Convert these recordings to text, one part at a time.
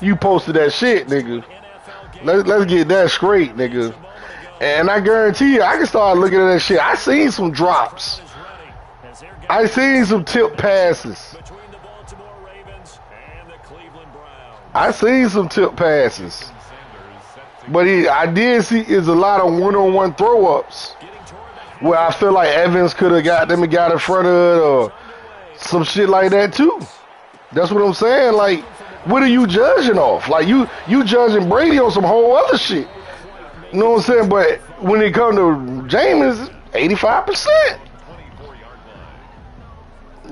You posted that shit, nigga. Let's get that straight, nigga. And I guarantee you, I can start looking at that shit. I seen some drops. I seen some tip passes. I seen some tip passes. But I did see is a lot of one-on-one throw-ups where I feel like Evans could have got them and got in front of it or some shit like that too. That's what I'm saying. Like, what are you judging off? Like, you judging Brady on some whole other shit. You know what I'm saying? But when it comes to Jameis, 85%.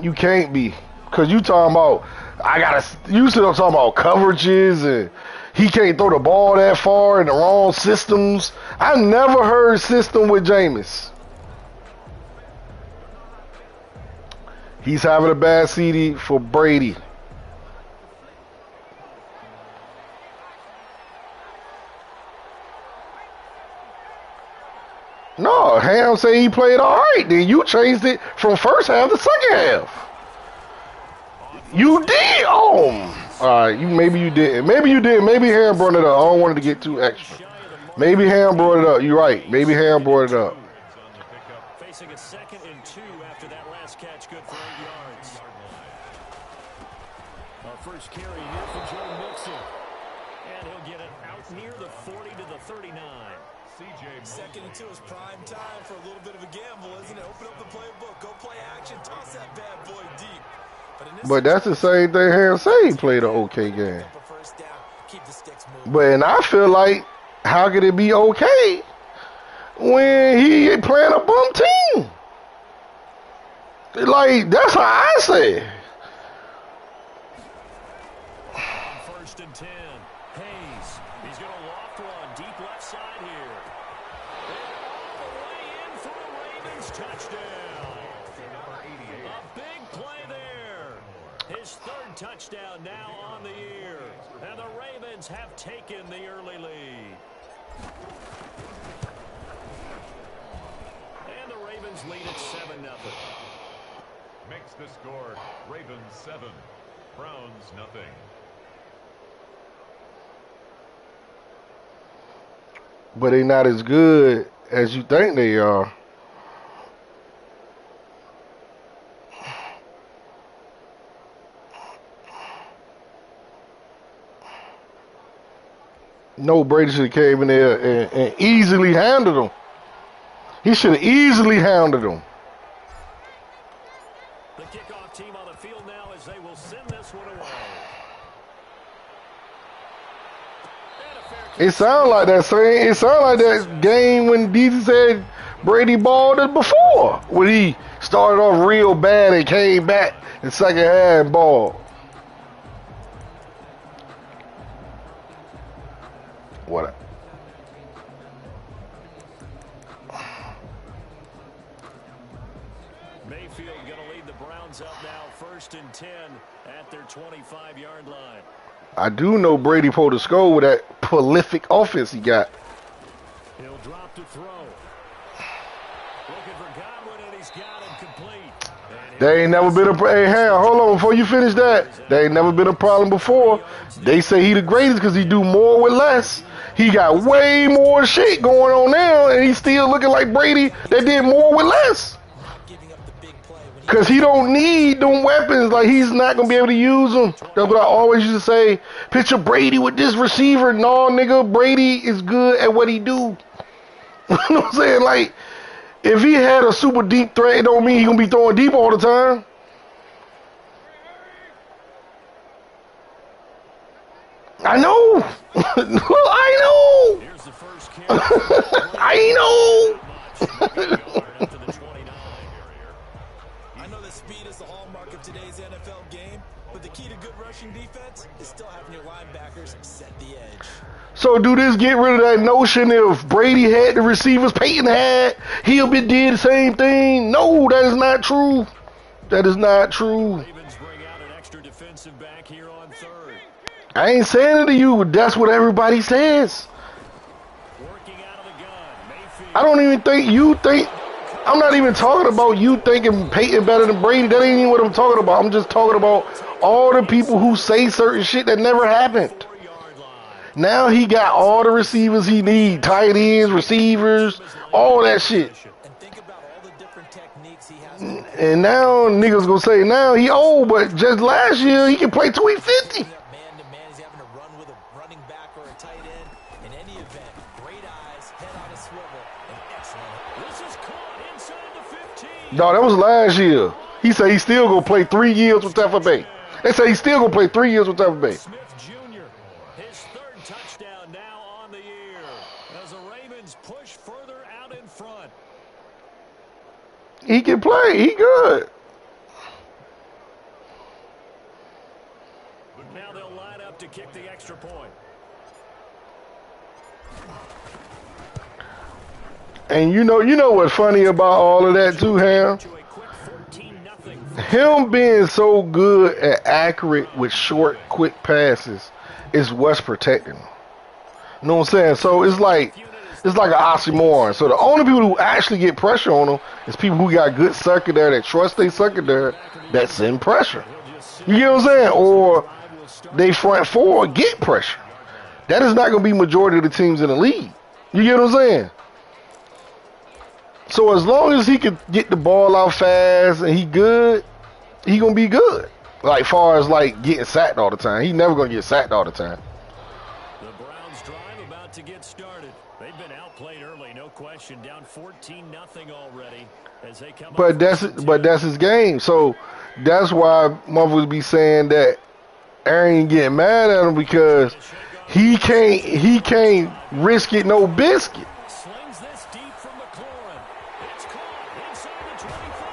You can't be. Because you talking about, you still talking about coverages and he can't throw the ball that far in the wrong systems. I never heard system with Jameis. He's having a bad CD for Brady. No, Ham say he played all right. Then you changed it from first half to second half. You did. Oh, all right. Maybe you didn't. Maybe you did. Maybe Ham brought it up. I don't want it to get too extra. Maybe Ham brought it up. You're right. Maybe Ham brought it up. Facing a 2nd and 2 after that last catch, good for 8 yards. Our first carry here for Joe Mixon, and he'll get it out near the 40 to the 39. 2nd and 2 is prime time for a little bit of a gamble, isn't it? Open up the playbook, go play action, toss that bad boy deep. But that's the same thing Ham say he played an okay game. But and I feel like, how could it be okay when he playing a bum team? Like, that's how I say. 1st and 10. Hayes. He's going to loft one deep left side here. All the way in for a Ravens touchdown. A big play there. His 3rd touchdown now on the year. And the Ravens have taken the early lead. And the Ravens lead at 7-0. Makes the score Ravens 7, Browns nothing. But they're not as good as you think they are. No, Brady should have came in there and easily handled them. He should have easily handled them. The kickoff team on the field now as they will send this one away. It sounds like that same. It sounds like that game when DC said Brady balled it before, when he started off real bad and came back in second half and balled. What? Mayfield going to lead the Browns up now, 1st and 10 at their 25-yard line. I do know Brady pulled a score with that prolific offense he got. He'll drop to throw. Looking for Godwin, and he's got him complete. They ain't never been a hey, Ham, hold on before you finish that. They ain't never been a problem before. They say he the greatest because he do more with less. He got way more shit going on now, and he's still looking like Brady that did more with less. Because he don't need them weapons. Like, he's not going to be able to use them. That's what I always used to say. Picture Brady with this receiver. No, nigga, Brady is good at what he do. You know what I'm saying? Like, if he had a super deep threat, it don't mean he going to be throwing deep all the time. I know. I know. I know. I know that speed is the hallmark of today's NFL game, but the key to good rushing defense is still having your linebackers set the edge. So do this get rid of that notion if Brady had the receivers Peyton had, he'll be did the same thing? No, that is not true. That is not true. Ravens bring out an extra defensive back here on 3rd. I ain't saying it to you, but that's what everybody says. Working out of the gun. Mayfield. I don't even think you think. I'm not even talking about you thinking Peyton better than Brady. That ain't even what I'm talking about. I'm just talking about all the people who say certain shit that never happened. 4 Now he got all the receivers he need, tight ends, receivers, all that shit. And think about all the different techniques he has. And now niggas gonna say now he old, but just last year he can play 250. Man to man, he's having to run with a running back or a tight end. In any event, great eyes, head on a swivel, and excellent. This is caught inside the 15. No, that was last year. He said he still gonna play 3 years with Tampa Bay. They say he still gonna play 3 years with Tampa Bay. Smith Jr., his third touchdown now on the year as the Ravens push further out in front. He can play. He good. Now they'll line up to kick the extra point. And you know what's funny about all of that too, Ham? To a quick 14-0. Him being so good at accurate with short, quick passes is what's protecting him. You know what I'm saying? So it's like an oxymoron. So the only people who actually get pressure on him is people who got good secondary that trust their secondary that send pressure. You get what I'm saying? Or they front four get pressure. That is not going to be majority of the teams in the league. You get what I'm saying? So as long as he can get the ball out fast and he good, he gonna be good. Like far as like getting sacked all the time, he never gonna get sacked all the time. The Browns drive about to get started. They've been outplayed early, no question. Down 14-0 already as they come. But that's his game. So that's why motherfuckers be saying that Aaron getting mad at him because he can't risk it no biscuit. Slings this deep from McLaurin. It's caught inside the 25.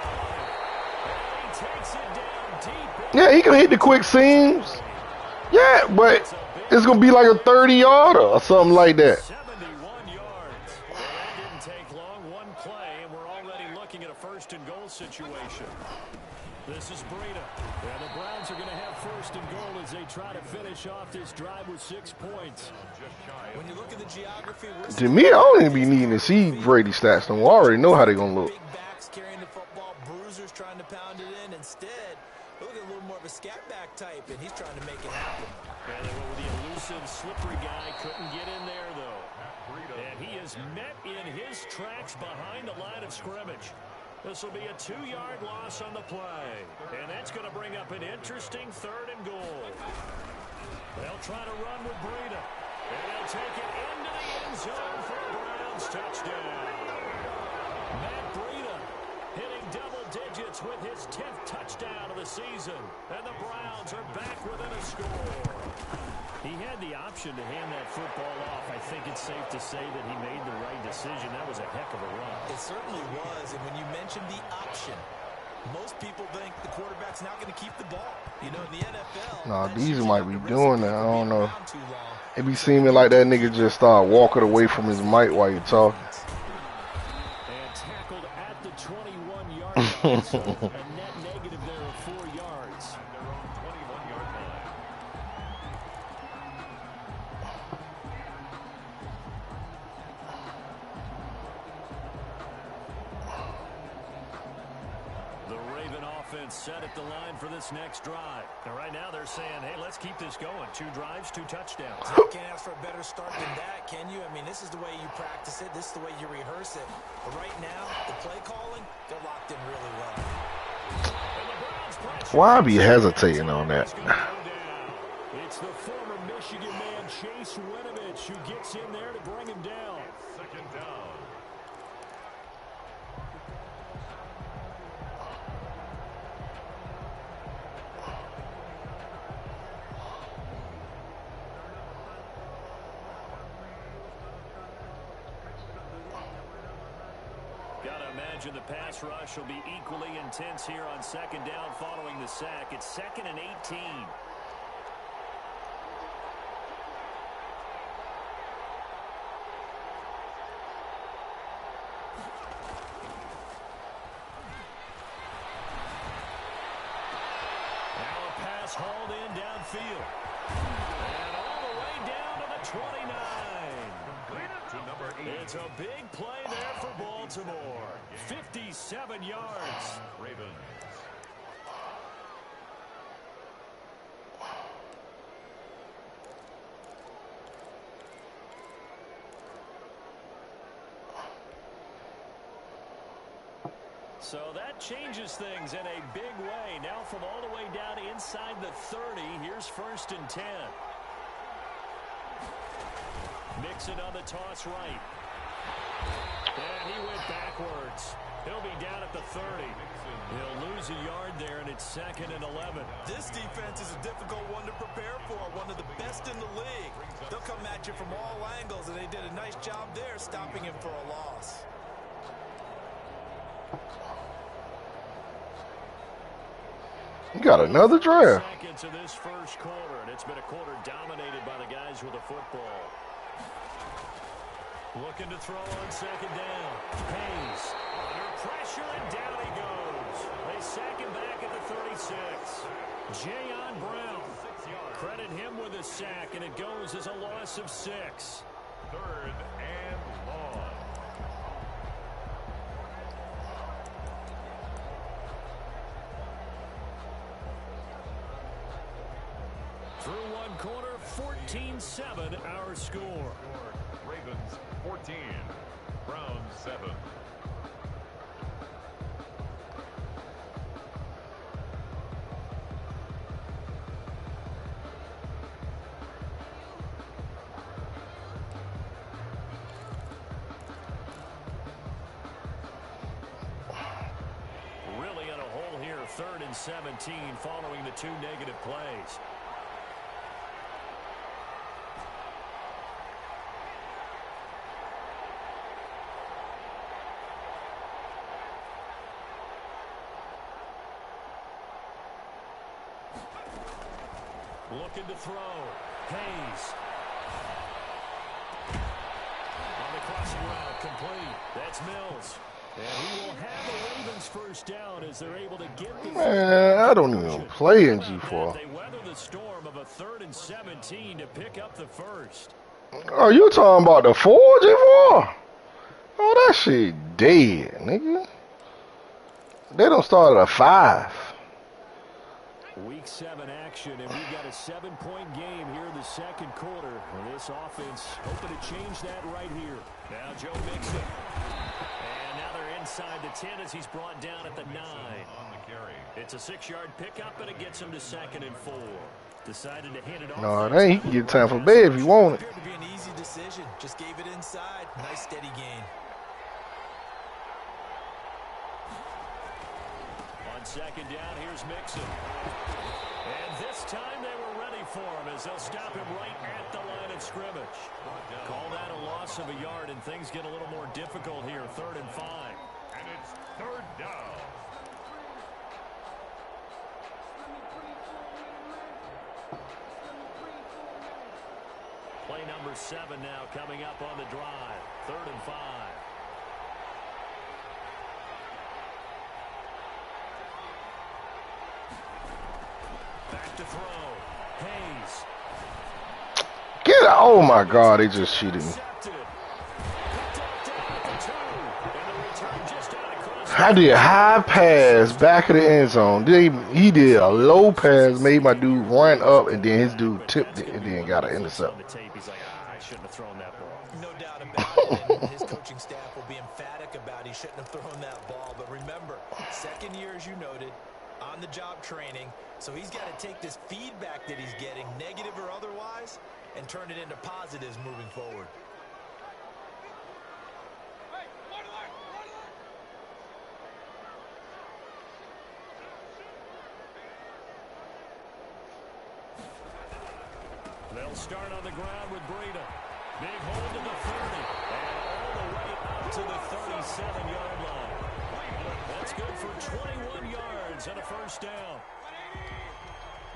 And he takes it down deep. Yeah, he can hit the quick seams. Yeah, but it's gonna be like a 30-yarder or something like that. 71 yards. Well, that didn't take long. One play, and we're already looking at a first-and-goal situation. This is Breida. Yeah, the Browns are going to have first and goal as they try to finish off this drive with 6 points. When you look at the geography, To me, I don't even be needing to see Brady stats. No, I already know how they're gonna look. big backs carrying the football, bruisers trying to pound it in. Instead, look at a little more of a scat back type, and he's trying to make it happen. Yeah, they went with the elusive, slippery guy. Couldn't get in there, though. And he is met in his tracks behind the line of scrimmage. This will be a 2-yard loss on the play. And that's going to bring up an interesting 3rd and goal. They'll try to run with Breida. And they'll take it into the end zone for a Browns touchdown. Matt Breida hitting double digits with his 10th touchdown of the season. And the Browns are back within a score. He had the option to hand that football off. I think it's safe to say that he made the right decision. That was a heck of a run. It certainly was, and when you mentioned the option, most people think the quarterback's not going to keep the ball. You know, in the NFL, Nah, that's these usually might not be the risk doing if that. I you're don't know. around too long. It be seeming like that nigga just start walking away from his mic while you talking. And tackled at the 21-yard line. So a net negative there of 4 yards. Their own 21-yard line. The Raven offense set at the line for this next drive. And right now they're saying, hey, let's keep this going. 2 drives, 2 touchdowns. You can't ask for a better start than that, can you? I mean, this is the way you practice it. This is the way you rehearse it. But right now, the play calling, they're locked in really well. And the Browns pressure. Why I be hesitating on that? It's gonna go down. It's the former Michigan man, Chase Winovich, who gets in there to bring him down. 2nd down. Gotta imagine the pass rush will be equally intense here on 2nd down following the sack. It's 2nd and 18. Now a pass hauled in downfield. And all the way down to the 29. To number 8. It's a big play there for Baltimore. 57 yards. Ravens. So that changes things in a big way. Now from all the way down inside the 30, here's 1st and 10. Mixon on the toss right. And he went backwards. He'll be down at the 30. He'll lose a yard there, and it's 2nd and 11. This defense is a difficult one to prepare for, one of the best in the league. They'll come at you from all angles, and they did a nice job there stopping him for a loss. You got another draft. Seconds of this first quarter, and it's been a quarter dominated by the guys with the football. Looking to throw on 2nd down. Hayes under pressure, and down he goes. They sack him back at the 36. Jayon Brown. Credit him with a sack, and it goes as a loss of 6. 3rd and long. Through one quarter, 14-7 our score. Ravens 14, Browns 7. Really in a hole here, 3rd and 17 following the 2 negative plays. Looking to throw. Hayes. On the crossing route, complete. That's Mills. And he will have the Ravens first down as they're able to get the... Man, I don't even play in G4. They weather the storm of a 3rd and 17 to pick up the first. Oh, you talking about the 4 G4? Oh, that shit dead, nigga. They don't start at a 5. Week 7 action, and we've got a 7-point game here in the 2nd quarter. And this offense hoping to change that right here. Now Joe Mixon. And now they're inside the 10 as he's brought down at the 9. It's a 6-yard pickup, and it gets him to 2nd and 4. Decided to hand it off. No, it ain't. He can get time for bed if you want it. Appeared to be an easy decision. Just gave it inside. Nice steady gain. On 2nd down, here's Mixon. And this time they were ready for him as they'll stop him right at the line of scrimmage. Call that a loss of a yard, and things get a little more difficult here. 3rd and 5. And it's 3rd down. Play number 7 now coming up on the drive. 3rd and 5. Back to throw. Hayes. Get out. Oh, my God. They just cheated me. I did a high pass back of the end zone. He did a low pass, made my dude run up, and then his dude tipped it and then got an intercept. He's like, I shouldn't have thrown that ball. No doubt about it. And his coaching staff will be emphatic about he shouldn't have thrown that ball. But remember, 2nd year, as you noted, on-the-job training. So he's got to take this feedback that he's getting, negative or otherwise, and turn it into positives moving forward. They'll start on the ground with Breida. Big hold to the 30. And all the way up to the 37-yard line. That's good for 21 yards and a first down.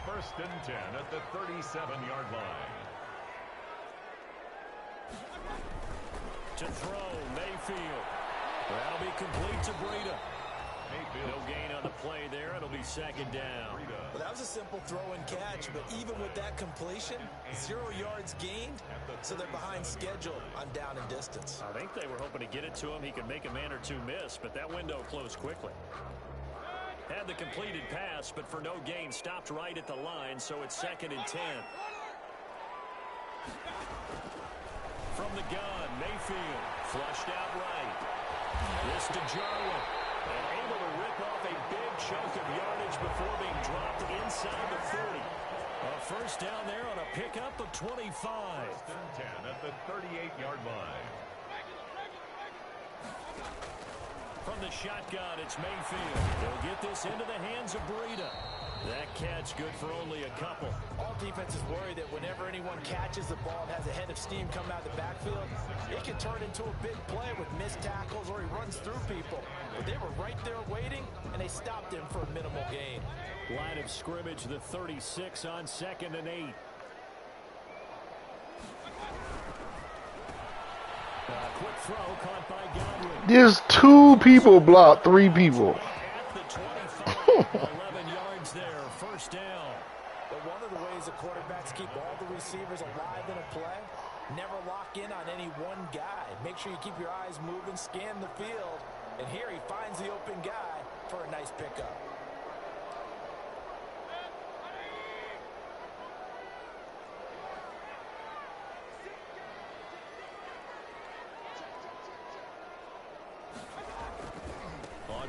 1st and 10 at the 37-yard line. To throw, Mayfield. That'll be complete to Breida. No gain on the play there. It'll be 2nd down. Well, that was a simple throw and catch, but even with that completion, 0 yards gained, so they're behind schedule on down and distance. I think they were hoping to get it to him. He could make a man or two miss, but that window closed quickly. Had the completed pass, but for no gain, stopped right at the line, so it's 2nd and 10. From the gun, Mayfield flushed out right. This to Jarwin. And able to rip off a big chunk of yardage before being dropped inside the 40. A first down there on a pickup of 25. First and 10 at the 38-yard line. From the shotgun, it's Mayfield. They'll get this into the hands of Breida. That catch good for only a couple. All defenses worry that whenever anyone catches the ball and has a head of steam coming out of the backfield, it can turn into a big play with missed tackles or he runs through people. But they were right there waiting, and they stopped him for a minimal gain. Line of scrimmage, the 36 on 2nd and 8. Quick throw caught by Godwin. There's 2 people blocked 3 people. At the 25, 11 yards there, first down. But one of the ways the quarterbacks keep all the receivers alive in a play, never lock in on any one guy. Make sure you keep your eyes moving, scan the field, and here he finds the open guy for a nice pickup.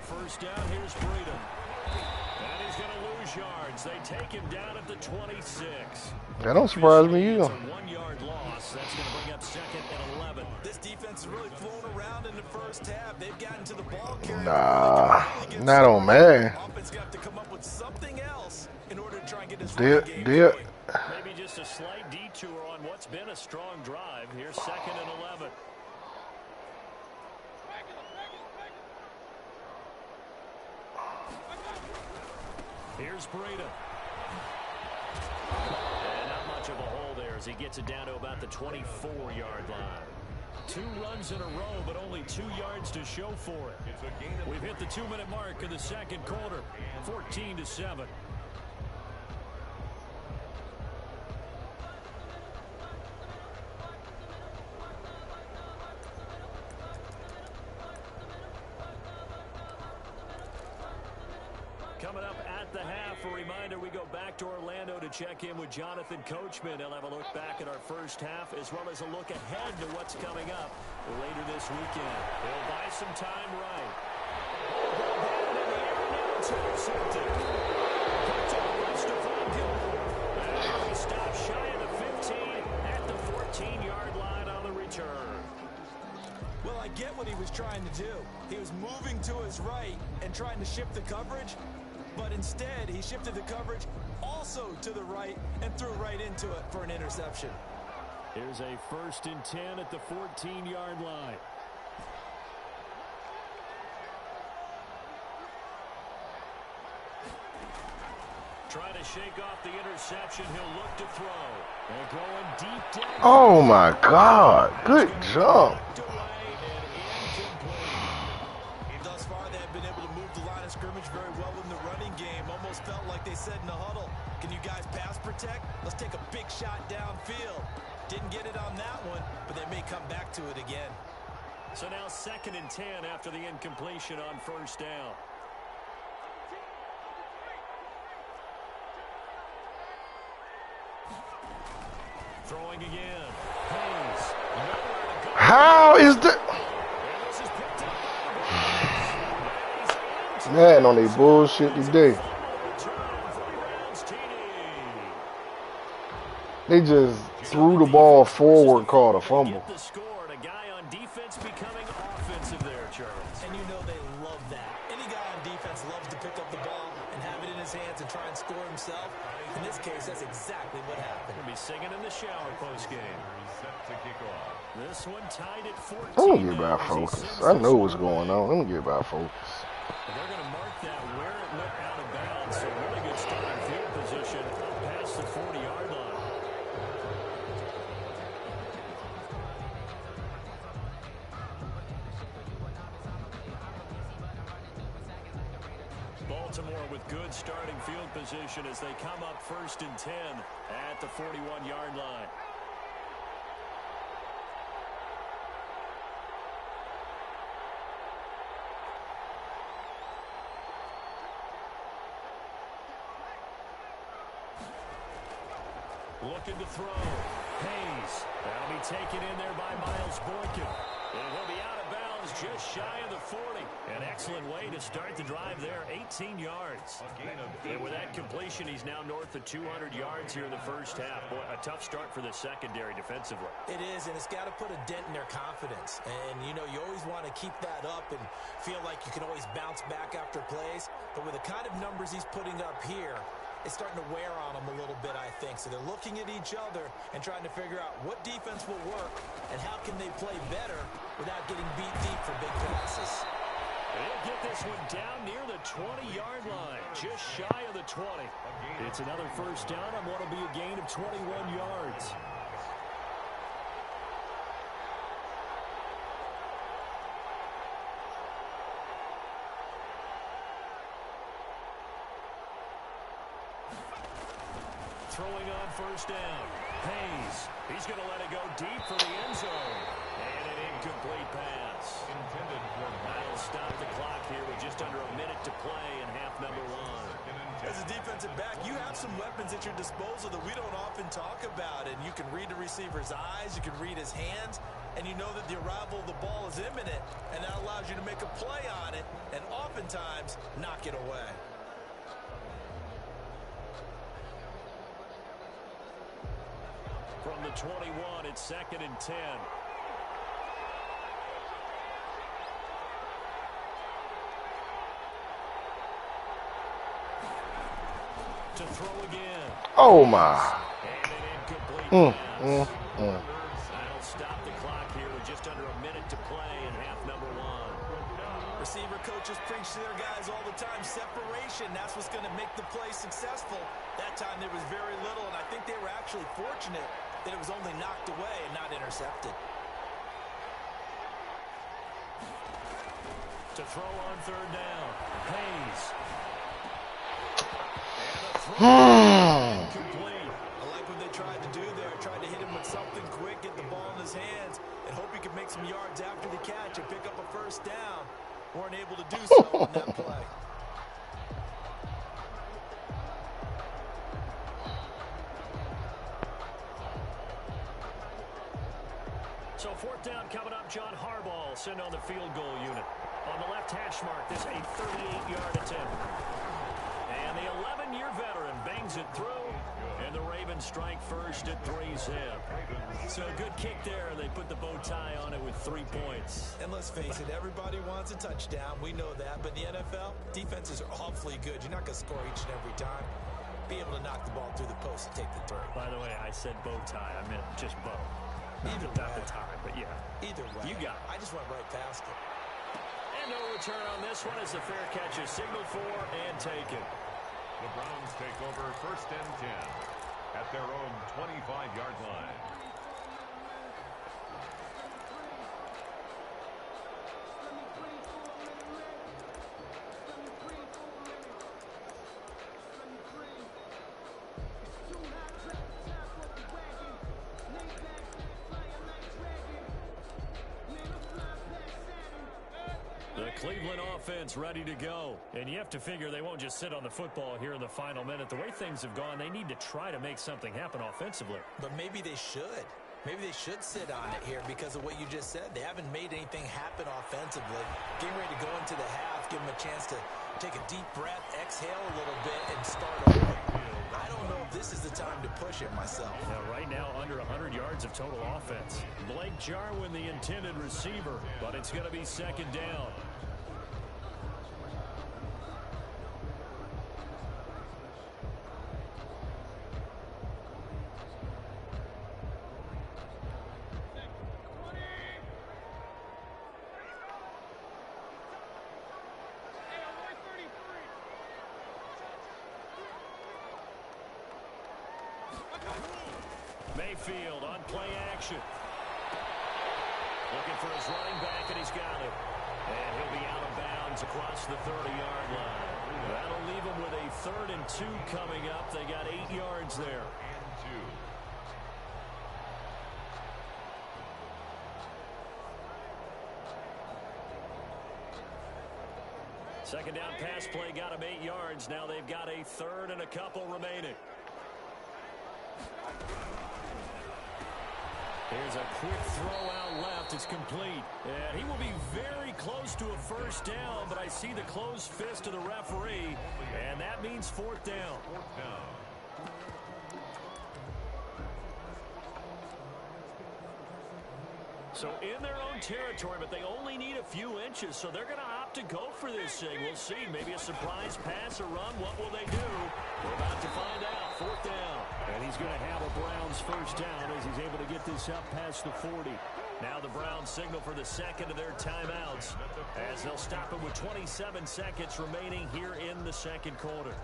First down, here's Breida. And he's going to lose yards. They take him down at the 26. That don't surprise me either. It's a 1-yard loss. That's going to bring up 2nd and 11. This defense is really flown around in the first half. They've gotten to the ball carrier. Nah, not on Madden. Offense got to come up with something else in order to try and get this They're game going. Maybe just a slight detour on what's been a strong drive. Here's 2nd and 11. Here's Breida. And not much of a hole there as he gets it down to about the 24-yard line. 2 runs in a row, but only 2 yards to show for it. We've hit the 2-minute mark in the second quarter, 14-7. Coming up at the half, a reminder, we go back to Orlando to check in with Jonathan Coachman. He'll have a look back at our first half as well as a look ahead to what's coming up later this weekend. He'll buy some time right. Intercepted. Picked off by Stephon Gilmore. And he stops shy of the 15 at the 14-yard line on the return. Well, I get what he was trying to do. He was moving to his right and trying to shift the coverage, but instead he shifted the coverage also to the right and threw right into it for an interception. Here's a 1st and 10 at the 14-yard line. Trying to shake off the interception. He'll look to throw. And going deep down. Oh my God. Good jump. Thus far, they have been able to move the line of scrimmage very well in the running game. Almost felt like they said in the huddle, can you guys pass protect? Let's take a big shot downfield. Didn't get it on that one, but they may come back to it again. So now 2nd and 10 after the incompletion on first down. Throwing again. Hayes. How is the man on their bullshit today? They just threw the ball forward, called a fumble. The score, and a guy on defense becoming offensive there, Charles. And you know they love that. Any guy on defense loves to pick up the ball and have it in his hands and try and score himself. In this case, that's exactly what happened. He'll be singing in the shower post-game. This one tied at 14. Let me get back focus. I know what's going on. Let me get back focus. They're going to mark that where it went out of bounds. So really good starting field position up past the 40-yard line. Baltimore with good starting field position as they come up 1st and 10 at the 41-yard line. Looking to throw. Hayes. That'll be taken in there by Miles Boykin. And he'll be out of bounds falls just shy of the 40. An excellent way to start the drive there, 18 yards. And with that completion, he's now north of 200 yards here in the first half. Boy, a tough start for the secondary defensively. It is, and it's got to put a dent in their confidence. And, you know, you always want to keep that up and feel like you can always bounce back after plays. But with the kind of numbers he's putting up here, it's starting to wear on them a little bit, I think. So they're looking at each other and trying to figure out what defense will work and how can they play better without getting beat deep for big passes. They'll get this one down near the 20-yard line, just shy of the 20. It's another first down on what will be a gain of 21 yards. Throwing on first down. Hayes. He's going to let it go deep for the end zone. And an incomplete pass. Intended for That'll stop the clock here with just under a minute to play in half number one. As a defensive back, you have some weapons at your disposal that we don't often talk about. And you can read the receiver's eyes, you can read his hands, and you know that the arrival of the ball is imminent. And that allows you to make a play on it and oftentimes knock it away. From the 21, it's 2nd and 10. To throw again. Oh, my. And an incomplete pass. That'll stop the clock here with just under a minute to play in half number one. Receiver coaches preach to their guys all the time. Separation, that's what's going to make the play successful. That time there was very little, and I think they were actually fortunate that it was only knocked away and not intercepted. To throw on third down. Hayes. Incomplete. I like what they tried to do there. Tried to hit him with something quick, get the ball in his hands, and hope he could make some yards after the catch and pick up a first down. Weren't able to do so on that play. So fourth down coming up. John Harbaugh sent on the field goal unit. On the left hash mark, this a 38-yard attempt. And the 11-year veteran bangs it through. And the Ravens strike first at 3-zip. So a good kick there. They put the bow tie on it with 3 points. And let's face it, everybody wants a touchdown. We know that. But in the NFL, defenses are awfully good. You're not going to score each and every time. Be able to knock the ball through the post and take the throw. By the way, I said bow tie. I meant just bow. Either Not way. the tie, but yeah. Either way. You got it. I just went right past it. And no return on this one as the fair catch is signaled for and taken. The Browns take over 1st and 10 at their own 25-yard line. The Cleveland offense ready to go. And you have to figure they won't just sit on the football here in the final minute. The way things have gone, they need to try to make something happen offensively. But maybe they should. Maybe they should sit on it here because of what you just said. They haven't made anything happen offensively. Getting ready to go into the half, give them a chance to take a deep breath, exhale a little bit, and start over. I don't know if this is the time to push it myself. Now, right now, under 100 yards of total offense. Blake Jarwin, the intended receiver, but it's going to be 2nd down. Mayfield on play action. Looking for his running back, and he's got it. And he'll be out of bounds across the 30-yard line. That'll leave him with a 3rd and 2 coming up. They got 8 yards there. Second down pass play got him 8 yards. Now they've got a 3rd and a couple remaining. Here's a quick throw out left. It's complete. And he will be very close to a first down, but I see the closed fist of the referee, and that means fourth down. Fourth down. So in their own territory, but they only need a few inches, so they're going to opt to go for this thing. We'll see. Maybe a surprise pass or run. What will they do? We're about to find out. Fourth down. And he's going to have a Browns first down as he's able to get this up past the 40. Now the Browns signal for the second of their timeouts as they'll stop it with 27 seconds remaining here in the second quarter.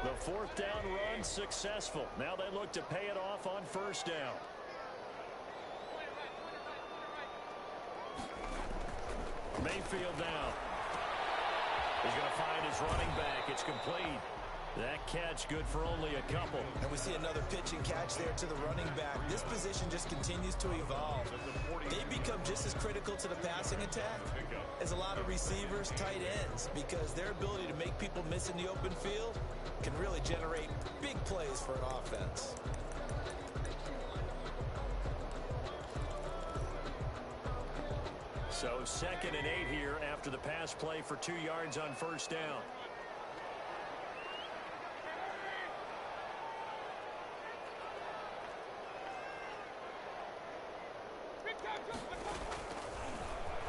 The fourth down run successful. Now they look to pay it off on first down. Mayfield now. He's going to find his running back. It's complete. That catch good for only a couple. And we see another pitch and catch there to the running back. This position just continues to evolve. They become just as critical to the passing attack as a lot of receivers, tight ends, because their ability to make people miss in the open field can really generate big plays for an offense. So 2nd and 8 here after the pass play for 2 yards on first down.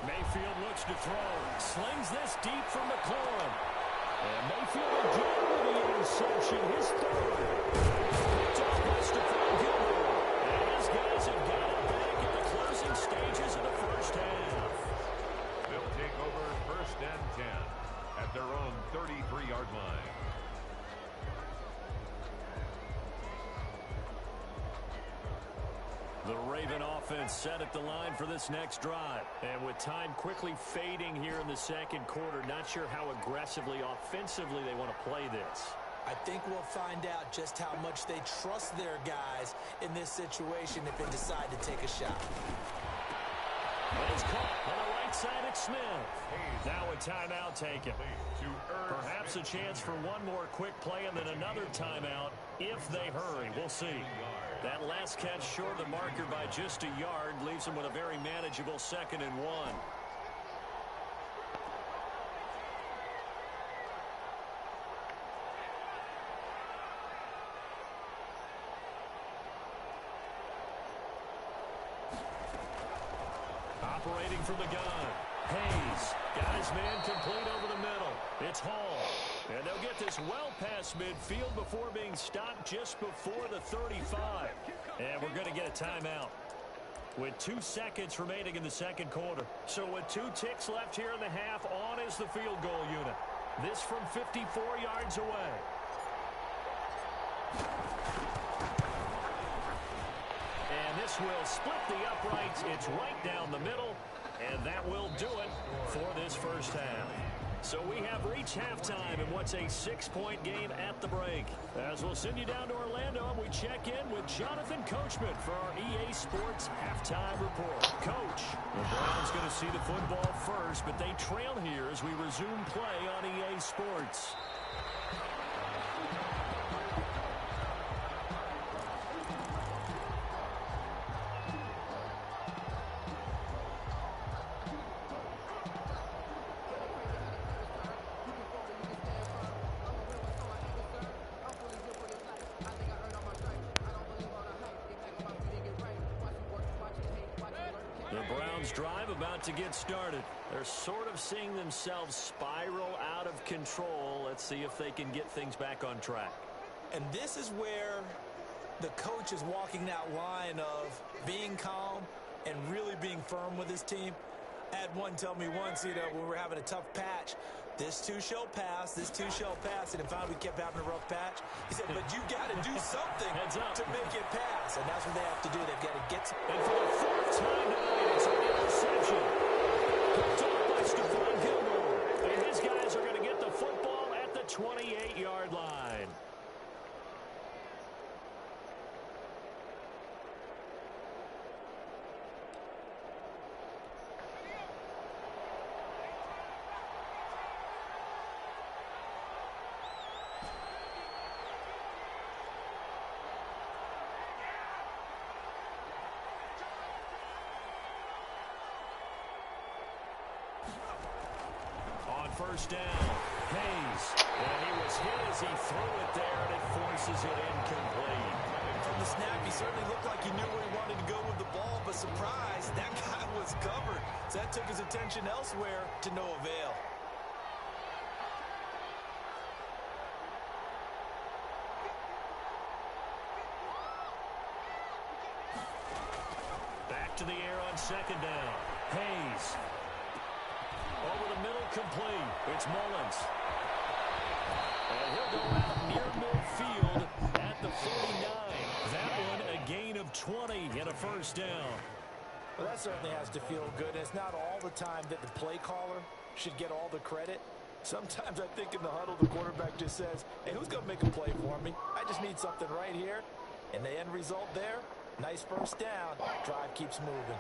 Mayfield looks to throw. Slings this deep from McLaurin. And Mayfield again with the interception. His third. Picked off by Stephon Gilmore. And his guys have got it back in the closing stages of the first half. They'll take over 1st and 10 at their own 33-yard line. The Raven offense set at the line for this next drive. And with time quickly fading here in the second quarter, not sure how aggressively, offensively they want to play this. I think we'll find out just how much they trust their guys in this situation if they decide to take a shot. And it's caught on the right side at Smith. Now a timeout taken. Perhaps a chance for one more quick play and then another timeout if they hurry. We'll see. That last catch short of the marker by just a yard leaves them with a very manageable 2nd and 1. Operating from the gun. Hayes. Got his man complete over the middle. It's Hall. And they'll get this well past midfield before being stopped just before the 35. And we're going to get a timeout with 2 seconds remaining in the second quarter. So with 2 ticks left here in the half, on is the field goal unit. This from 54 yards away. And this will split the uprights. It's right down the middle. And that will do it for this first half. So we have reached halftime in what's a 6-point game at the break. As we'll send you down to Orlando, and we check in with Jonathan Coachman for our EA Sports Halftime Report. Coach, the Browns going to see the football first, but they trail here as we resume play on EA Sports. Drive about to get started. They're sort of seeing themselves spiral out of control. Let's see if they can get things back on track. And this is where the coach is walking that line of being calm and really being firm with his team. I had one tell me once, when we were having a tough patch, this too shall pass, this too shall pass. And finally we kept having a rough patch. He said, but you got to do something to make it pass. And that's what they have to do. They've got to get some. And for the 4th time tonight, it's an interception. Picked off by Stephon Gilmore. And his guys are going to get the football at the 28-yard line. first down. Hayes. And he was hit as he threw it there, and it forces it incomplete. From the snap, he certainly looked like he knew where he wanted to go with the ball, but surprise, that guy was covered. So that took his attention elsewhere to no avail. Back to the air on second down. Hayes. Over the middle, complete. It's Mullins. And he'll go out near midfield at the 49. That one a gain of 20 and a first down. Well, that certainly has to feel good. It's not all the time that the play caller should get all the credit. Sometimes I think in the huddle, the quarterback just says, hey, who's going to make a play for me? I just need something right here. And the end result there, nice first down. Drive keeps moving.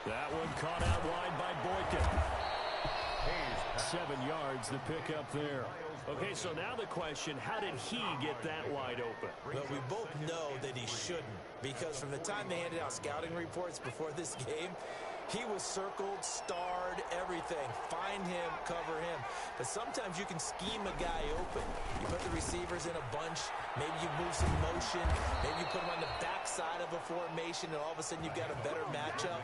That one caught out wide by Boykin. 7 yards the pickup there. Okay, so now the question, how did he get that wide open? Well, we both know that he shouldn't, because from the time they handed out scouting reports before this game, he was circled, starred, everything. Find him, cover him. But sometimes you can scheme a guy open. You put the receivers in a bunch. Maybe you move some motion. Maybe you put them on the backside of a formation, and all of a sudden you've got a better matchup.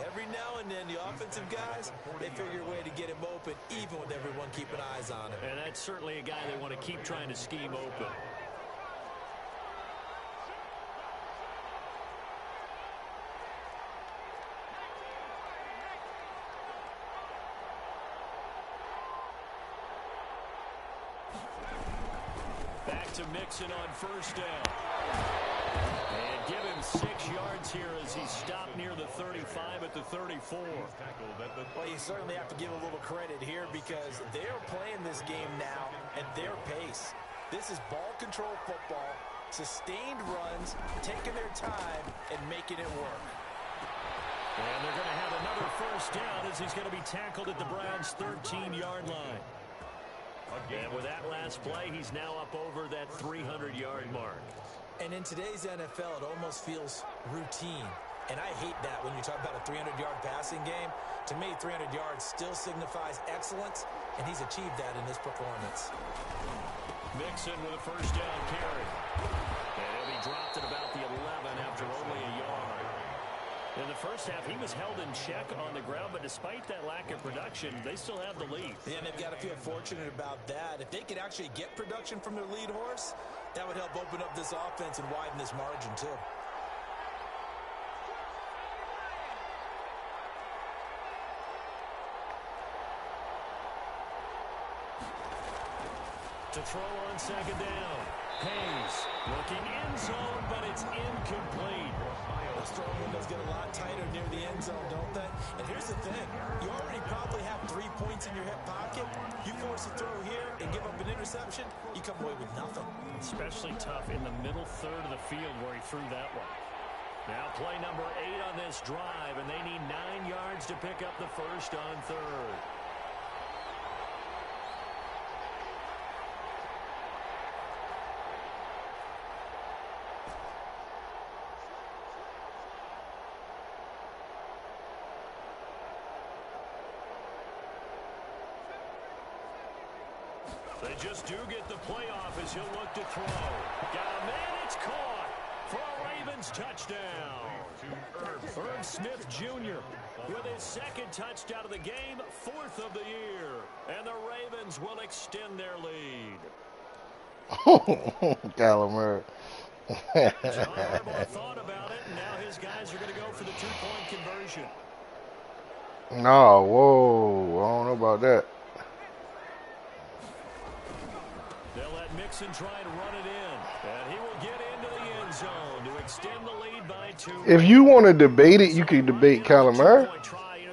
Every now and then, the offensive guys, they figure a way to get him open, even with everyone keeping eyes on him. And that's certainly a guy they want to keep trying to scheme open. Back to Mixon on first down. And give him 6 yards here as he stopped near the 35 at the 34. Well, you certainly have to give a little credit here because they're playing this game now at their pace. This is ball control football, sustained runs, taking their time and making it work. And they're going to have another first down as he's going to be tackled at the Browns' 13-yard line. And with that last play, he's now up over that 300-yard mark. And in today's NFL, it almost feels routine. And I hate that when you talk about a 300-yard passing game. To me, 300 yards still signifies excellence, and he's achieved that in this performance. Mixon with a first down carry. And he'll be dropped at about the 11 after only a yard. In the first half, he was held in check on the ground, but despite that lack of production, they still have the lead. Yeah, and they've got to feel fortunate about that. If they could actually get production from their lead horse, that would help open up this offense and widen this margin, too. To throw on second down. Hayes looking end zone, but it's incomplete. Those throwing windows get a lot tighter near the end zone, don't they? And here's the thing. You already probably have 3 points in your hip pocket. You force a throw here and give up an interception, you come away with nothing. Especially tough in the middle third of the field where he threw that one. Now play number 8 on this drive, and they need 9 yards to pick up the first on third. They just do get the playoff as he'll look to throw. Got a man, it's caught for a Ravens touchdown. Irv Smith Jr. with his second touchdown of the game, 4th of the year. And the Ravens will extend their lead. Kyler Murray. John Harbaugh thought about it, and now his guys are going to go for the 2-point conversion. No, whoa, I don't know about that. They'll let Mixon try and run it in, and he will get into the end zone to extend the lead by 2. If you want to debate it, you can debate Kyler Murray.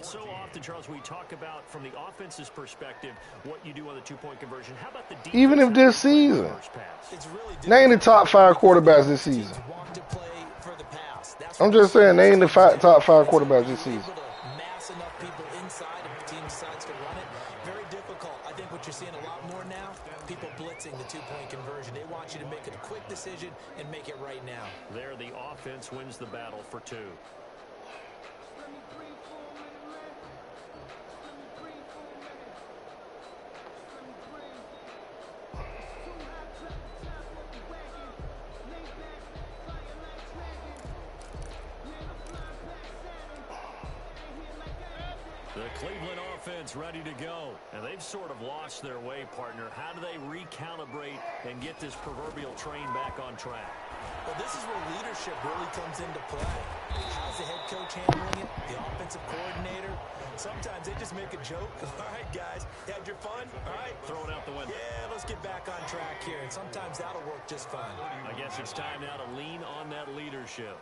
So often, Charles, we talk about from the offense's perspective what you do on the 2-point conversion. How about the defense? Even if this season, It's really name the top 5 quarterbacks this season. I'm just saying, name the top 5 quarterbacks this season. Mass enough people inside if the team decides to run it. Very difficult. I think what you're seeing a lot more now, people blitzing the two-point conversion. They want you to make a quick decision and make it right now. There, the offense wins the battle for two. The Cleveland offense ready to go. And they've sort of lost their way, partner. How do they recalibrate and get this proverbial train back on track? Well, this is where leadership really comes into play. How's the head coach handling it? The offensive coordinator? Sometimes they just make a joke. All right, guys, you had your fun? All right. Throw it out the window. Yeah, let's get back on track here. And sometimes that'll work just fine. I guess it's time now to lean on that leadership.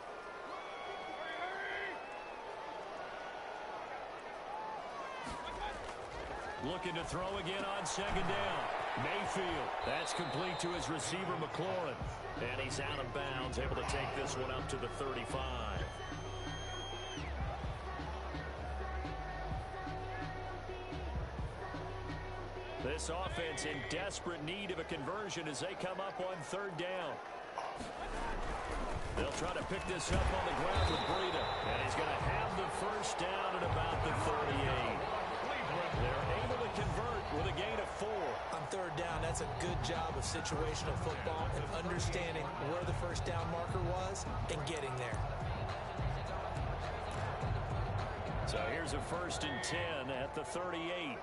Looking to throw again on second down. Mayfield. That's complete to his receiver, McLaurin. And he's out of bounds, able to take this one up to the 35. This offense in desperate need of a conversion as they come up on third down. They'll try to pick this up on the ground with Breida. And he's going to have the first down at about the 38. They're able to convert with a gain of 4. On third down, that's a good job of situational football and understanding where the first down marker was and getting there. So here's a 1st and 10 at the 38.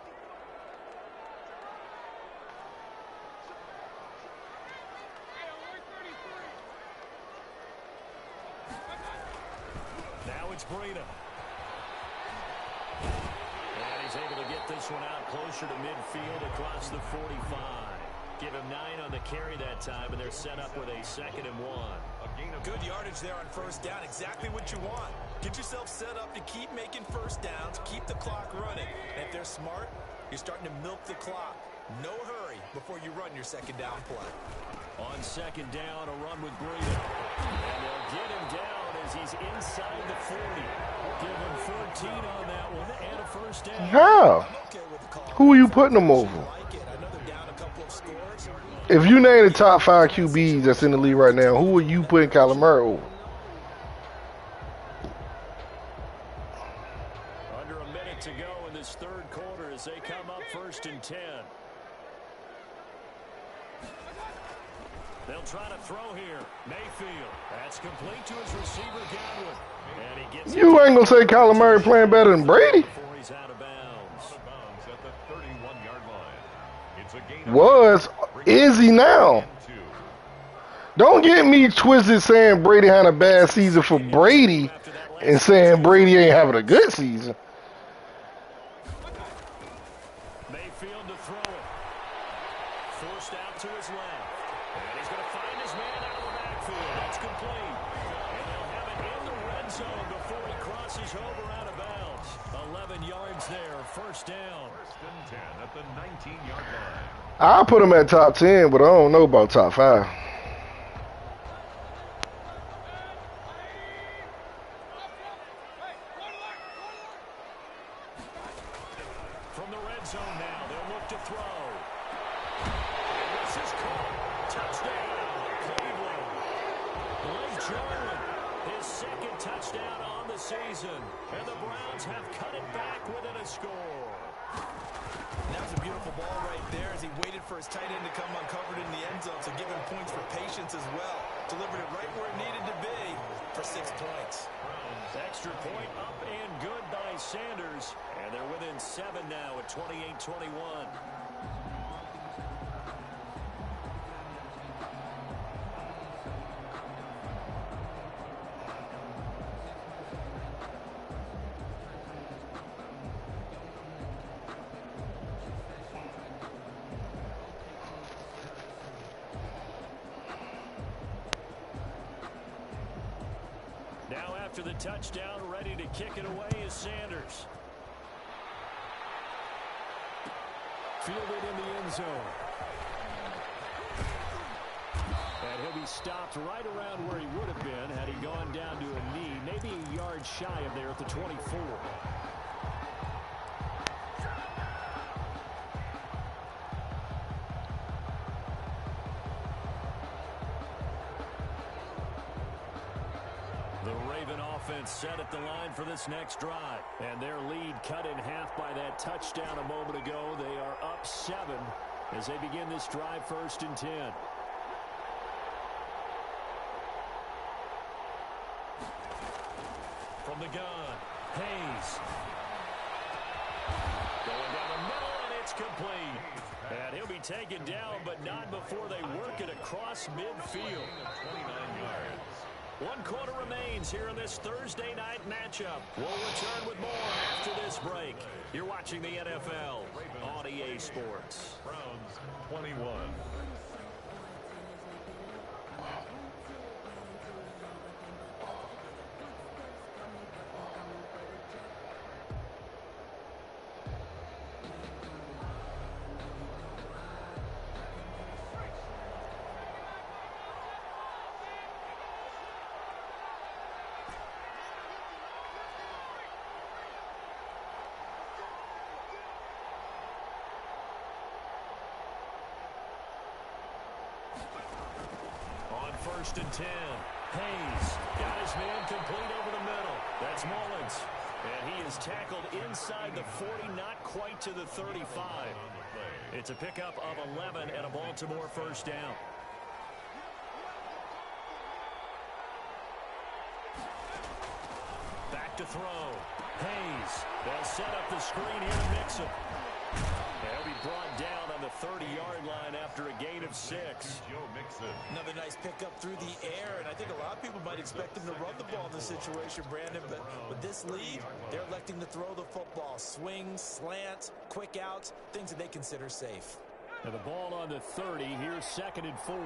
Now it's Breida. And he's able to get this one out closer to midfield across the 45. Give him 9 on the carry that time, and they're set up with a 2nd and 1. Good yardage there on first down. Exactly what you want. Get yourself set up to keep making first downs, keep the clock running. And if they're smart, you're starting to milk the clock. No hurry before you run your second down play. On second down, a run with Breida. And they'll get him down as he's inside the 40. Give him 14 on that one and a first down. How? Who are you putting them over? If you name the top 5 QBs that's in the league right now, who are you putting Kyler Murray over? Under a minute to go in this third quarter as they come up 1st and 10. They'll try to throw here. Mayfield. That's complete to his receiver, Godwin. And he gets you ain't going to say Kyler Murray playing better than Brady? Before he's out of bounds. Out of bounds at the 31-yard line. It's a gain Was. Is he now? Don't get me twisted saying Brady had a bad season for Brady and saying Brady ain't having a good season. Mayfield to throw it. Forced out to his left. And he's going to find his man out of the backfield. That's complete. And they'll have it in the red zone before he crosses over out of bounds. 11 yards there. First down. 1st and 10 at the 19-yard line. I'll put him at top 10, but I don't know about top 5. From the red zone now, they'll look to throw. And this is caught. Touchdown, Cleveland. Blake Jarwin, his 2nd touchdown on the season. And the Browns have cut it back within a score. And that was a beautiful ball right there as he waited for his tight end to come uncovered in the end zone. So give him points for patience as well. Delivered it right where it needed to be for 6 points. Extra point up and good by Sanders. And they're within 7 now at 28-21. Now after the touchdown, ready to kick it away is Sanders. Fielded in the end zone. And he'll be stopped right around where he would have been had he gone down to a knee, maybe a yard shy of there at the 24. Raven offense set at the line for this next drive. And their lead cut in half by that touchdown a moment ago. They are up 7 as they begin this drive, 1st and 10. From the gun, Hayes. Going down the middle, and it's complete. And he'll be taken down, but not before they work it across midfield. 29 yards. 1 quarter remains here in this Thursday night matchup. We'll return with more after this break. You're watching the NFL on EA Sports. Browns 21. On 1st and 10, Hayes got his man complete over the middle. That's Mullins. And he is tackled inside the 40, not quite to the 35. It's a pickup of 11 and a Baltimore 1st down. Back to throw. Hayes. They'll set up the screen here to mix him. He'll be brought down on the 30-yard line after a gain of 6. Joe Mixon. Another nice pickup through the air, and I think a lot of people might expect him to run the ball in this situation, Brandon, but with this lead, they're electing to throw the football. Swings, slants, quick outs, things that they consider safe. And the ball on the 30, here's 2nd and 4.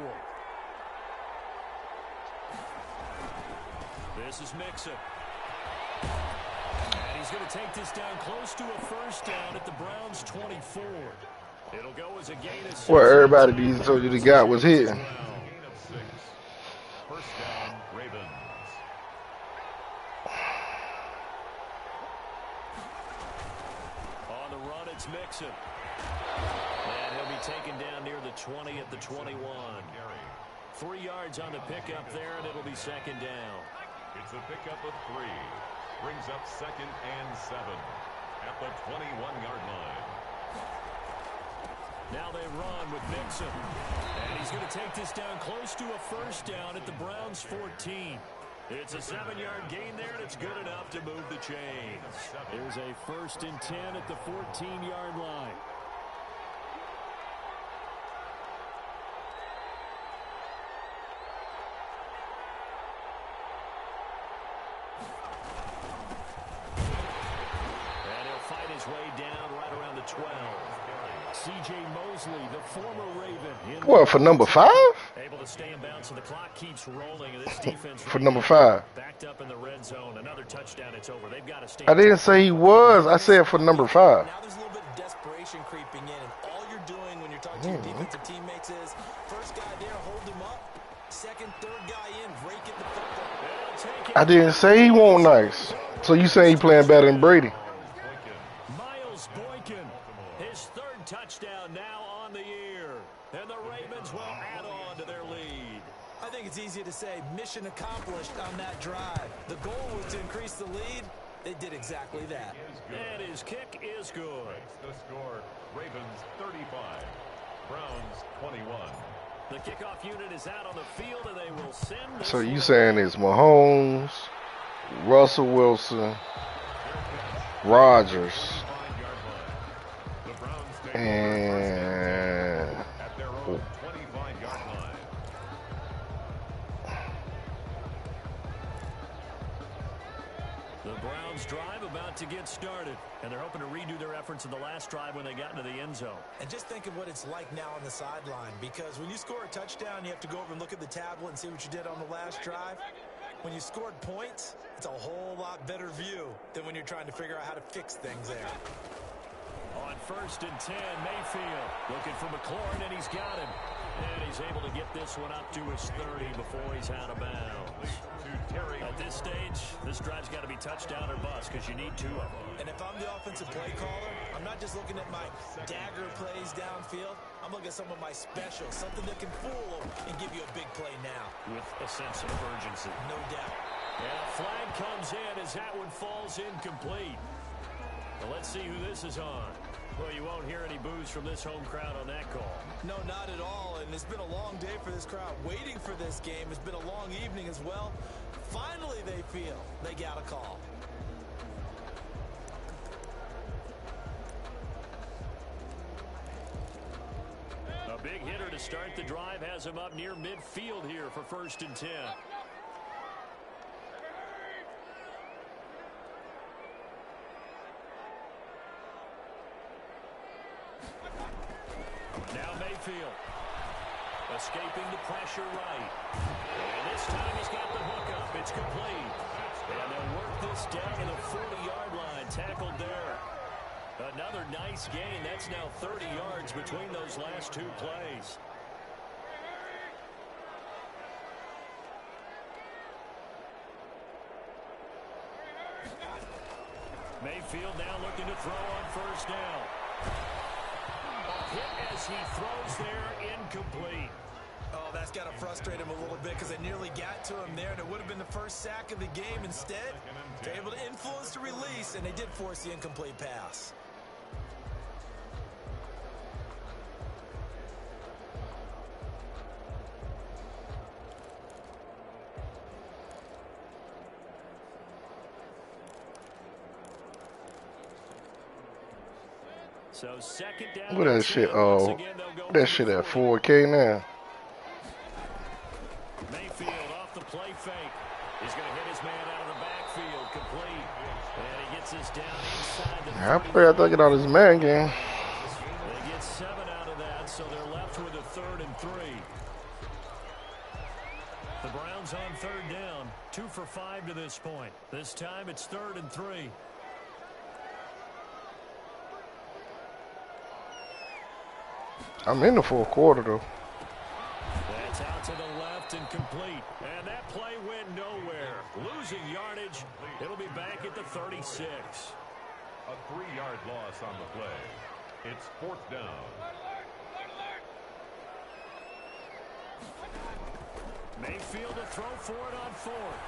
This is Mixon. And he's going to take this down close to a 1st down at the Browns' 24. It'll go as a gain of 6. Well, everybody these told you the guy was hitting. Gain of 6. 1st down, Ravens. On the run, it's Mixon. And he'll be taken down near the 20 at the 21. 3 yards on the pickup there, and it'll be 2nd down. It's a pickup of 3. Brings up 2nd and 7 at the 21-yard line. Now they run with Mixon. And he's going to take this down close to a 1st down at the Browns' 14. It's a 7-yard gain there, and it's good enough to move the chains. There's a 1st and 10 at the 14-yard line. Way down right around the 12. C.J. Mosley, the former Raven. What, for number 5? Able to stay in bounds, so the clock keeps rolling. And this defense For number 5. backed up in the red zone. Another touchdown, it's over. They've got to stay. I didn't say he was. I said for number 5. Now there's a little bit of desperation creeping in, and all you're doing when you're talking to your defensive teammates is, first guy there, hold him up. Second, third guy in, break it the football. I didn't say he won't nice. So you saying he playing better than Brady? His 3rd touchdown now on the year. And the Ravens will add on to their lead. I think it's easy to say mission accomplished on that drive. The goal was to increase the lead. They did exactly that. And his kick is good. The score, Ravens 35, Browns 21. The kickoff unit is out on the field, and they will send this. So you saying it's Mahomes, Russell Wilson, Rodgers, and At their own 25-yard line. The Browns drive about to get started, and they're hoping to redo their efforts in the last drive when they got into the end zone. And just think of what it's like now on the sideline, because when you score a touchdown, you have to go over and look at the tablet and see what you did on the last drive. When you scored points, it's a whole lot better view than when you're trying to figure out how to fix things there. On 1st and 10, Mayfield looking for McLaurin, and he's got him. And he's able to get this one up to his 30 before he's out of bounds. At this stage, this drive's got to be touchdown or bust because you need 2 of them. And if I'm the offensive play caller, I'm not just looking at my dagger plays downfield. I'm looking at some of my specials, something that can fool them and give you a big play now. With a sense of urgency. No doubt. And a flag comes in as that one falls incomplete. Well, let's see who this is on. Well, you won't hear any boos from this home crowd on that call. No, not at all. And it's been a long day for this crowd waiting for this game. It's been a long evening as well. Finally, they feel they got a call. A big hitter to start the drive has him up near midfield here for 1st and 10. Now Mayfield escaping the pressure right. And this time he's got the hook up. It's complete. And they'll work this down to the 40-yard line. Tackled there. Another nice gain. That's now 30 yards between those last two plays. Mayfield now looking to throw on 1st down. Hit as he throws there, incomplete. Oh, that's got to frustrate him a little bit because they nearly got to him there, and it would have been the first sack of the game. Instead, they're able to influence the release, and they did force the incomplete pass. So 2nd down. What that shit? Oh, that shit at 4K now. Mayfield off the play fake. He's going to hit his man out of the backfield, complete. And he gets us down inside the. I pray I think it out this man game. They get 7 out of that, so they're left with a 3rd and 3. The Browns on 3rd down, 2 for 5 to this point. This time it's 3rd and 3. I'm in the 4th quarter though. That's out to the left and complete. And that play went nowhere. Losing yardage. It'll be back at the 36. A 3-yard loss on the play. It's 4th down. Mayfield to throw for it on 4th.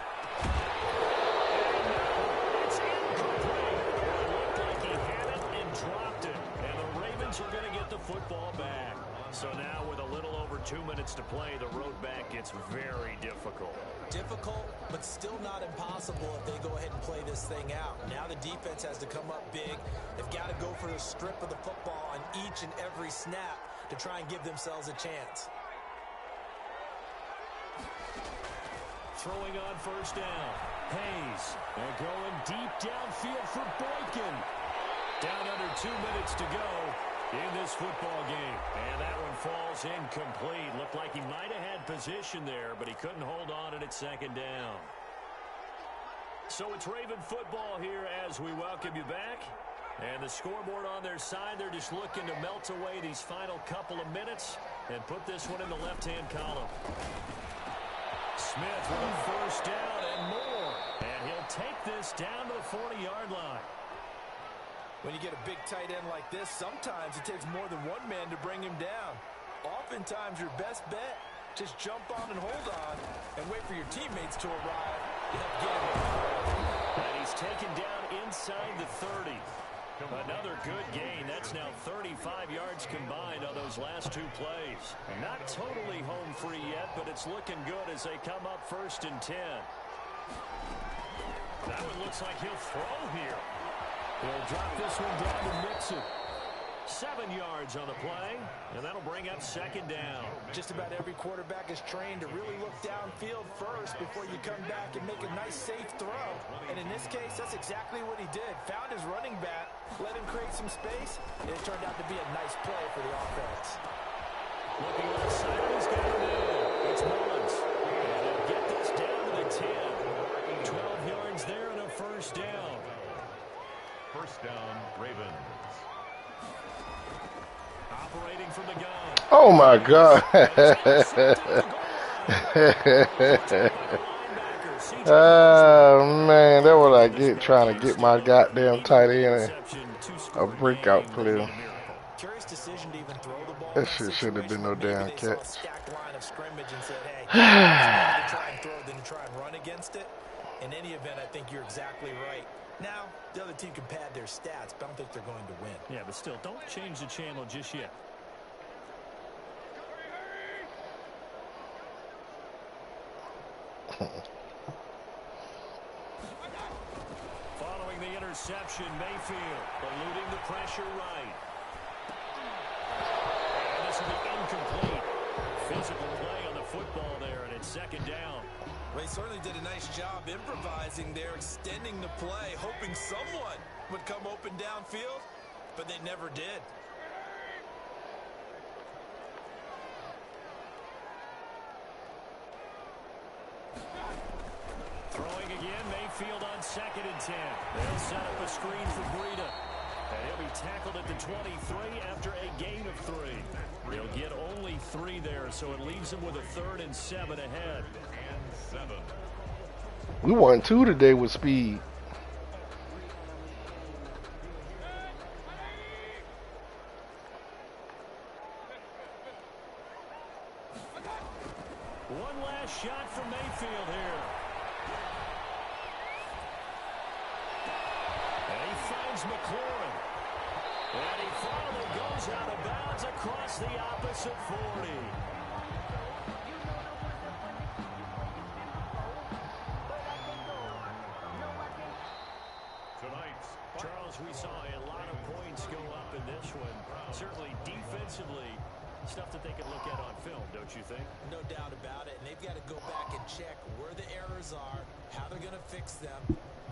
It's incomplete. It looked like he had it and dropped it. And the Ravens are going to get the football back. So now with a little over 2 minutes to play, the road back gets very difficult. Difficult, but still not impossible if they go ahead and play this thing out. Now the defense has to come up big. They've got to go for the strip of the football on each and every snap to try and give themselves a chance. Throwing on 1st down. Hayes. And going deep downfield for Boykin. Down under 2 minutes to go in this football game. And that one falls incomplete. Looked like he might have had position there, but he couldn't hold on at 2nd down. So it's Raven football here as we welcome you back. And the scoreboard on their side, they're just looking to melt away these final couple of minutes and put this one in the left-hand column. Smith with a 1st down and more. And he'll take this down to the 40-yard line. When you get a big tight end like this, sometimes it takes more than one man to bring him down. Oftentimes, your best bet, just jump on and hold on and wait for your teammates to arrive to help get him. And he's taken down inside the 30. Another good gain. That's now 35 yards combined on those last 2 plays. Not totally home free yet, but it's looking good as they come up 1st and 10. That one looks like he'll throw here. He'll drop this one down to Mixon. 7 yards on the play, and that'll bring up 2nd down. Just about every quarterback is trained to really look downfield first before you come back and make a nice, safe throw. And in this case, that's exactly what he did. Found his running back, let him create some space, and it turned out to be a nice play for the offense. Looking outside, he's got a man. It's Mullins. And he'll get this down to the 10. 12 yards there and a 1st down. 1st down, Ravens. Operating from the gun. Oh my God. Oh man, that's what I get trying to get my goddamn tight end a breakout play. Curious decision to even throw the ball. That shit shouldn't have been no damn Maybe they saw a catch. stacked line of scrimmage and said, hey, it's better to try and throw than to try and run against it. In any event, I think you're exactly right. Now, the other team can pad their stats, but I don't think they're going to win. Yeah, but still, don't change the channel just yet. Following the interception, Mayfield eluding the pressure right. And this will be incomplete. Physical play on the football there, and it's second down. Well, he certainly did a nice job improvising there, extending the play, hoping someone would come open downfield, but they never did. Throwing again, Mayfield on 2nd and 10. They'll set up a screen for Breida. And he'll be tackled at the 23 after a gain of 3. He'll get only 3 there, so it leaves him with a 3rd and 7 ahead. And 7. We won 2 today with speed. One last shot from Mayfield here. And he finds McLaurin. And he finally goes out of bounds across the opposite 40. Charles, we saw a lot of points go up in this one. Certainly defensively, stuff that they can look at on film, don't you think? No doubt about it, and they've got to go back and check where the errors are, how they're going to fix them,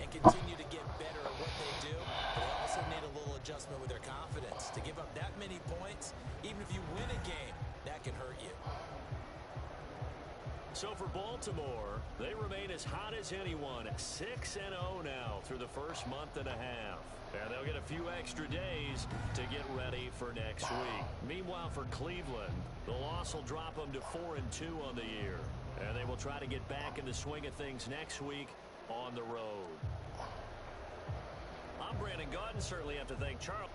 and continue to get better at what they do. But they also need a little adjustment with their confidence. To give up that many points, even if you win a game, that can hurt you. So for Baltimore, they remain as hot as anyone, 6-0 now through the first month and a half. And they'll get a few extra days to get ready for next week. Meanwhile, for Cleveland, the loss will drop them to 4-2 on the year. And they will try to get back in the swing of things next week on the road. I'm Brandon Gaudin. Certainly have to thank Charles.